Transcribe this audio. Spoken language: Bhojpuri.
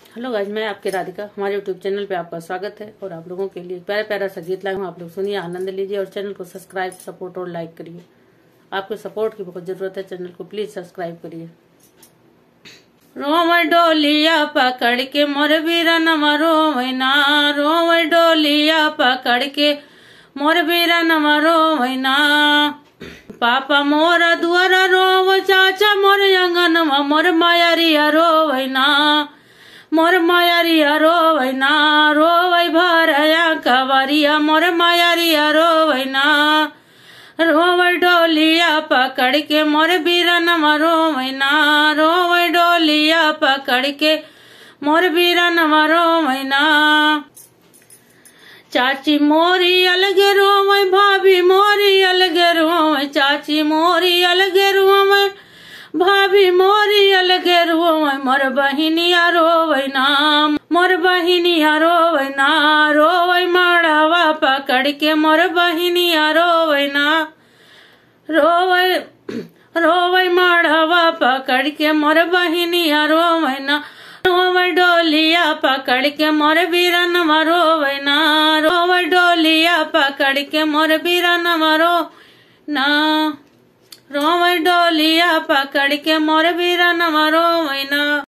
हेलो गाइस, मैं आपकी राधिका। हमारे यूट्यूब चैनल पे आपका स्वागत है और आप लोगों के लिए प्यारा प्यारा सा गीत लाए हूँ। आप लोग सुनिए, आनंद लीजिए और चैनल को सब्सक्राइब, सपोर्ट और लाइक करिए। आपके सपोर्ट की बहुत जरूरत है। चैनल को प्लीज सब्सक्राइब करिए। रोव डोलिया पकड़ के मोर बीरनवा रोवैना, रोव डोलिया पकड़ के मोर बीरनवा रोवैना। पापा मोर दुआरा रोव, चाचा मोर अंगनवा, मोर मायरिया रोवैना, मोर मायरिया रोवैना। रोवै भरया कवरिया, मोर मायरिया रोवैना। रोवै डोलिया पकड़ के मोर बीरनवा रोवैना, रोवै डोलिया पकड़ के मोर बीरनवा रोवैना। चाची मोरी अलगे रोवै, भाभी मोरी अलगे रोवै, चाची मोरी अलगे रोवै, भाभी मोरी अलगे रोवै। मोर बहिनिया रोवैना, मोर बहिनिया रोवैना। रोवै मड़वा पकड़ के मोर बहिनिया रोवैना, रोवै रोवै मड़वा पकड़ के मोर बहिनिया रोवैना। रोवै डोलिया पकड़ के मोर बीरनवा रोवैना, रोवै डोलिया पकड़ के मोर बीरनवा रोवैना। रोवै डोलिया पकड़ के मोर बीरनवा रोवैना।